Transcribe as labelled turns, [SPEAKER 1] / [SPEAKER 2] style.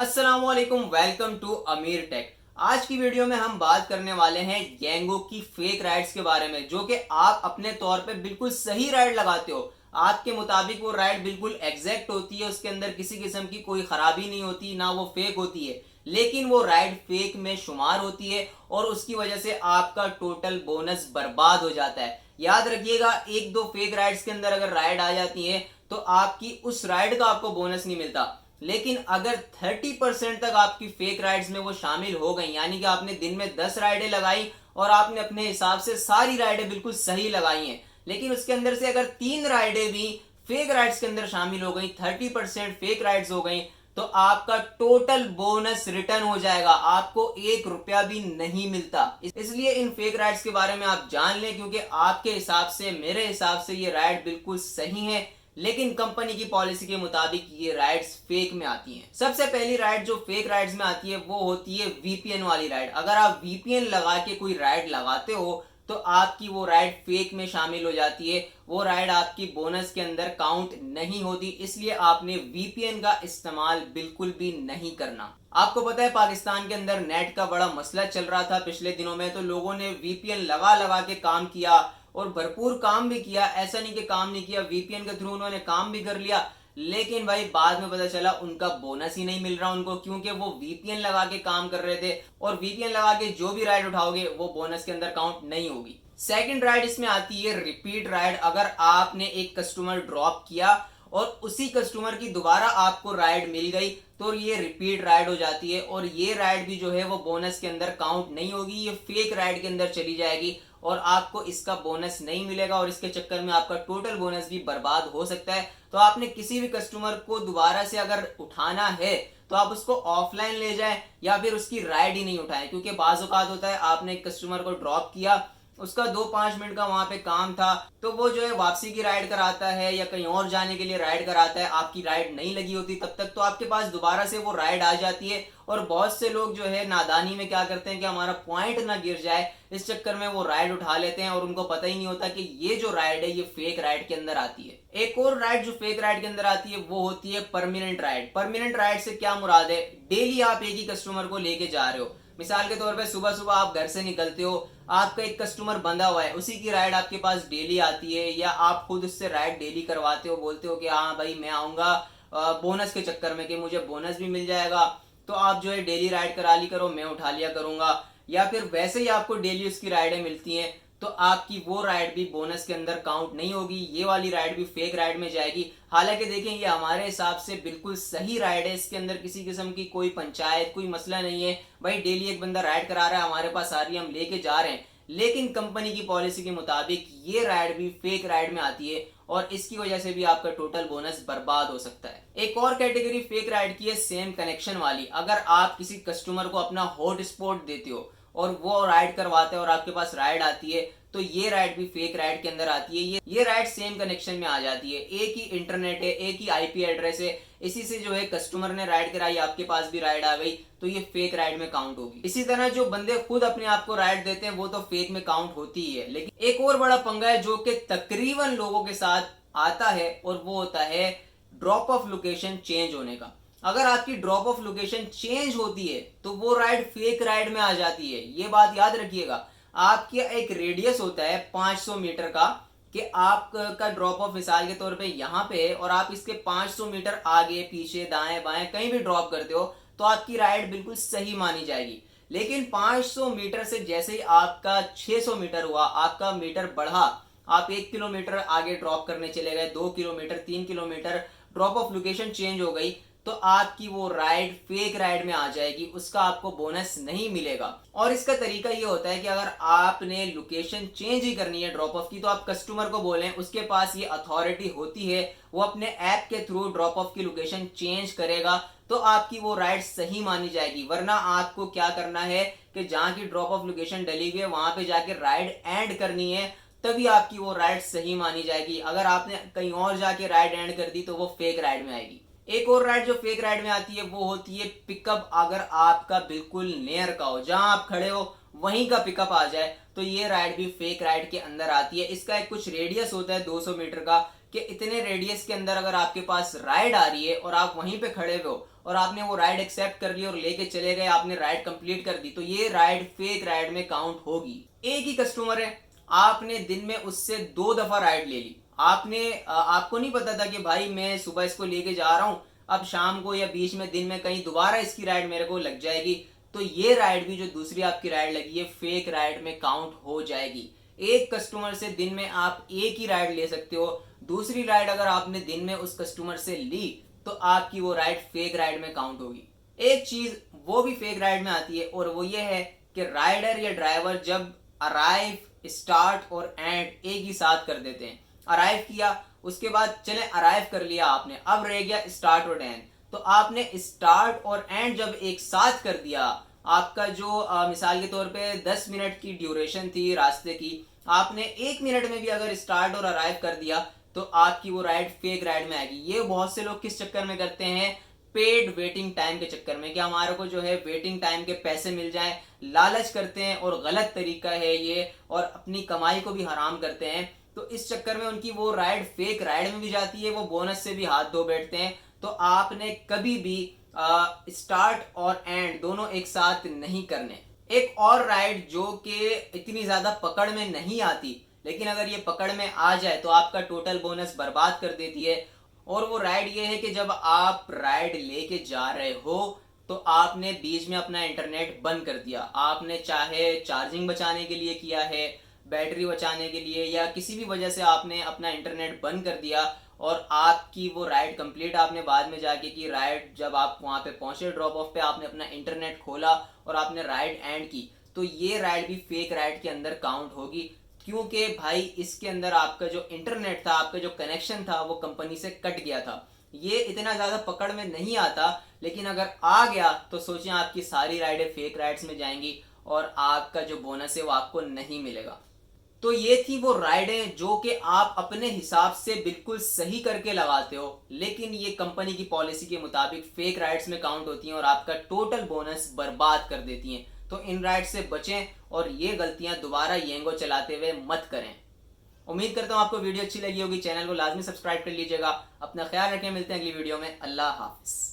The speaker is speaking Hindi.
[SPEAKER 1] अस्सलामुअलैकुम, वेलकम टू अमीर टेक। आज की वीडियो में हम बात करने वाले हैं गैंगो की फेक राइड्स के बारे में, जो कि आप अपने तौर पे बिल्कुल सही राइड लगाते हो। आपके मुताबिक वो राइड बिल्कुल एग्जैक्ट होती है, उसके अंदर किसी किस्म की कोई खराबी नहीं होती, ना वो फेक होती है। लेकिन वो राइड फेक में शुमार होती है और उसकी वजह से आपका टोटल बोनस बर्बाद हो जाता है। याद रखिएगा, एक दो फेक राइड्स के अंदर अगर राइड आ जाती है तो आपकी उस राइड का आपको बोनस नहीं मिलता। लेकिन अगर 30% तक आपकी फेक राइड्स में वो शामिल हो गई, यानी कि आपने दिन में 10 राइडें लगाई और आपने अपने हिसाब से सारी राइडें बिल्कुल सही लगाई हैं, लेकिन उसके अंदर से अगर 3 राइडें भी फेक राइड्स के अंदर शामिल हो गई, 30% फेक राइड्स हो गई, तो आपका टोटल बोनस रिटर्न हो जाएगा, आपको 1 रुपया भी नहीं मिलता। इसलिए इन फेक राइड्स के बारे में आप जान लें, क्योंकि आपके हिसाब से, मेरे हिसाब से ये राइड बिल्कुल सही है, लेकिन कंपनी की पॉलिसी के मुताबिक ये राइड्स फेक में आती हैं। सबसे पहली राइड जो फेक राइड्स में आती है वो होती है वीपीएन वाली राइड। अगर आप वीपीएन लगा के कोई राइड लगाते हो तो आपकी वो राइड फेक में शामिल हो जाती है, वो राइड आपकी बोनस के अंदर काउंट नहीं होती। इसलिए आपने वीपीएन का इस्तेमाल बिल्कुल भी नहीं करना। आपको पता है, पाकिस्तान के अंदर नेट का बड़ा मसला चल रहा था पिछले दिनों में, तो लोगों ने वीपीएन लगा लगा के काम किया और भरपूर काम भी किया। ऐसा नहीं कि काम नहीं किया, वीपीएन के थ्रू उन्होंने काम भी कर लिया, लेकिन भाई बाद में पता चला उनका बोनस ही नहीं मिल रहा उनको, क्योंकि वो वीपीएन लगा के काम कर रहे थे और वीपीएन लगा के जो भी राइड उठाओगे वो बोनस के अंदर काउंट नहीं होगी। सेकंड राइड इसमें आती है रिपीट राइड। अगर आपने एक कस्टमर ड्रॉप किया और उसी कस्टमर की दोबारा आपको राइड मिल गई तो ये रिपीट राइड हो जाती है, और ये राइड भी जो है वो बोनस के अंदर काउंट नहीं होगी, ये फेक राइड के अंदर चली जाएगी और आपको इसका बोनस नहीं मिलेगा और इसके चक्कर में आपका टोटल बोनस भी बर्बाद हो सकता है। तो आपने किसी भी कस्टमर को दोबारा से अगर उठाना है तो आप उसको ऑफलाइन ले जाएं या फिर उसकी राइड ही नहीं उठाएं, क्योंकि बाज़ औक़ात होता है आपने एक कस्टमर को ड्रॉप किया, उसका 2-5 मिनट का वहां पे काम था, तो वो जो है वापसी की राइड कराता है या कहीं और जाने के लिए राइड कराता है, आपकी राइड नहीं लगी होती तब तक, तो आपके पास दोबारा से वो राइड आ जाती है। और बहुत से लोग जो है नादानी में क्या करते हैं कि हमारा पॉइंट ना गिर जाए, इस चक्कर में वो राइड उठा लेते हैं और उनको पता ही नहीं होता कि ये जो राइड है ये फेक राइड के अंदर आती है। एक और राइड जो फेक राइड के अंदर आती है वो होती है परमानेंट राइड। परमानेंट राइड से क्या मुराद है? डेली आप एक ही कस्टमर को लेके जा रहे हो। मिसाल के तौर पे सुबह सुबह आप घर से निकलते हो, आपका एक कस्टमर बंधा हुआ है, उसी की राइड आपके पास डेली आती है, या आप खुद उससे राइड डेली करवाते हो, बोलते हो कि हाँ भाई मैं आऊंगा बोनस के चक्कर में कि मुझे बोनस भी मिल जाएगा, तो आप जो है डेली राइड करा ली करो, मैं उठा लिया करूंगा। या फिर वैसे ही आपको डेली उसकी राइडें मिलती हैं तो आपकी वो राइड भी बोनस के अंदर काउंट नहीं होगी, ये वाली राइड भी फेक राइड में जाएगी। हालांकि देखें, ये हमारे हिसाब से बिल्कुल सही राइड है, इसके अंदर किसी किस्म की कोई पंचायत, कोई मसला नहीं है। भाई डेली एक बंदा राइड करा रहा है, हमारे पास आ रही है, हम लेके जा रहे हैं, लेकिन कंपनी की पॉलिसी के मुताबिक ये राइड भी फेक राइड में आती है और इसकी वजह से भी आपका टोटल बोनस बर्बाद हो सकता है। एक और कैटेगरी फेक राइड की है सेम कनेक्शन वाली। अगर आप किसी कस्टमर को अपना हॉट स्पॉट देते हो और वो राइड करवाते हैं और आपके पास राइड आती है, तो ये राइड भी फेक राइड के अंदर आती है। ये राइड सेम कनेक्शन में आ जाती है, एक ही इंटरनेट है, एक ही आईपी एड्रेस है, इसी से जो है कस्टमर ने राइड कराई, आपके पास भी राइड आ गई, तो ये फेक राइड में काउंट होगी। इसी तरह जो बंदे खुद अपने आप को राइड देते हैं वो तो फेक में काउंट होती ही है। लेकिन एक और बड़ा पंगा है जो कि तकरीबन लोगों के साथ आता है, और वो होता है ड्रॉप ऑफ लोकेशन चेंज होने का। अगर आपकी ड्रॉप ऑफ लोकेशन चेंज होती है तो वो राइड फेक राइड में आ जाती है। ये बात याद रखिएगा। आपके एक रेडियस होता है 500 मीटर का, कि आपका ड्रॉप ऑफ मिसाल के तौर पे यहाँ पे है और आप इसके 500 मीटर आगे पीछे दाएं बाएं कहीं भी ड्रॉप करते हो तो आपकी राइड बिल्कुल सही मानी जाएगी। लेकिन 500 मीटर से जैसे ही आपका 600 मीटर हुआ, आपका मीटर बढ़ा, आप 1 किलोमीटर आगे ड्रॉप करने चले गए, 2 kilometre, 3 kilometre, drop of location change हो गई, तो आपकी वो राइड फेक राइड में आ जाएगी, उसका आपको बोनस नहीं मिलेगा। और इसका तरीका ये होता है कि अगर आपने लोकेशन चेंज ही करनी है ड्रॉप ऑफ की, तो आप कस्टमर को बोलें, उसके पास ये अथॉरिटी होती है, वो अपने ऐप के थ्रू ड्रॉप ऑफ की लोकेशन चेंज करेगा, तो आपकी वो राइड सही मानी जाएगी। वरना आपको क्या करना है कि जहां की ड्रॉप ऑफ लोकेशन डली हुई है वहां पे जाके राइड एंड करनी है, तभी आपकी वो राइड सही मानी जाएगी। अगर आपने कहीं और जाके राइड एंड कर दी तो वो फेक राइड में आएगी। एक और राइड जो फेक राइड में आती है वो होती है पिकअप। अगर आपका बिल्कुल नियर का हो, जहां आप खड़े हो वहीं का पिकअप आ जाए, तो ये राइड भी फेक राइड के अंदर आती है। इसका एक कुछ रेडियस होता है 200 मीटर का, कि इतने रेडियस के अंदर अगर आपके पास राइड आ रही है और आप वहीं पे खड़े हो और आपने वो राइड एक्सेप्ट कर ली और लेके चले गए, आपने राइड कंप्लीट कर दी, तो ये राइड फेक राइड में काउंट होगी। एक ही कस्टमर है, आपने दिन में उससे 2 दफा राइड ले ली, आपको नहीं पता था कि भाई मैं सुबह इसको लेके जा रहा हूं, अब शाम को या बीच में दिन में कहीं दोबारा इसकी राइड मेरे को लग जाएगी, तो ये राइड भी जो दूसरी आपकी राइड लगी है फेक राइड में काउंट हो जाएगी। एक कस्टमर से दिन में आप एक ही राइड ले सकते हो, दूसरी राइड अगर आपने दिन में उस कस्टमर से ली तो आपकी वो राइड फेक राइड में काउंट होगी। एक चीज वो भी फेक राइड में आती है और वो ये है कि राइडर या ड्राइवर जब अराइव, स्टार्ट और एंड एक ही साथ कर देते हैं। अराइव किया, उसके बाद चले अराइव कर लिया आपने, अब रह गया स्टार्ट और एंड, तो आपने स्टार्ट और एंड जब एक साथ कर दिया, आपका जो मिसाल के तौर पे 10 मिनट की ड्यूरेशन थी रास्ते की, आपने 1 मिनट में भी अगर स्टार्ट और अराइव कर दिया तो आपकी वो राइड फेक राइड में आएगी। ये बहुत से लोग किस चक्कर में करते हैं, पेड वेटिंग टाइम के चक्कर में, कि हमारे को जो है वेटिंग टाइम के पैसे मिल जाए, लालच करते हैं और गलत तरीका है ये, और अपनी कमाई को भी हराम करते हैं। तो इस चक्कर में उनकी वो राइड फेक राइड में भी जाती है, वो बोनस से भी हाथ धो बैठते हैं। तो आपने कभी भी स्टार्ट और एंड दोनों एक साथ नहीं करने। एक और राइड जो कि इतनी ज्यादा पकड़ में नहीं आती, लेकिन अगर ये पकड़ में आ जाए तो आपका टोटल बोनस बर्बाद कर देती है, और वो राइड ये है कि जब आप राइड लेके जा रहे हो तो आपने बीच में अपना इंटरनेट बंद कर दिया। आपने चाहे चार्जिंग बचाने के लिए किया है, बैटरी बचाने के लिए, या किसी भी वजह से आपने अपना इंटरनेट बंद कर दिया, और आपकी वो राइड कंप्लीट आपने बाद में जाके की, राइड जब आप वहां पे पहुंचे ड्रॉप ऑफ पे, आपने अपना इंटरनेट खोला और आपने राइड एंड की, तो ये राइड भी फेक राइड के अंदर काउंट होगी, क्योंकि भाई इसके अंदर आपका जो इंटरनेट था, आपका जो कनेक्शन था, वो कंपनी से कट गया था। ये इतना ज्यादा पकड़ में नहीं आता, लेकिन अगर आ गया तो सोचें आपकी सारी राइडें फेक राइड्स में जाएंगी और आपका जो बोनस है वो आपको नहीं मिलेगा। तो ये थी वो राइडें जो कि आप अपने हिसाब से बिल्कुल सही करके लगाते हो, लेकिन ये कंपनी की पॉलिसी के मुताबिक फेक राइड्स में काउंट होती हैं और आपका टोटल बोनस बर्बाद कर देती हैं। तो इन राइड से बचें और ये गलतियां दोबारा येंगो चलाते हुए मत करें। उम्मीद करता हूं आपको वीडियो अच्छी लगी होगी। चैनल को लाजमी सब्सक्राइब कर लीजिएगा। अपना ख्याल रखें, मिलते हैं अगली वीडियो में। अल्लाह हाफिज।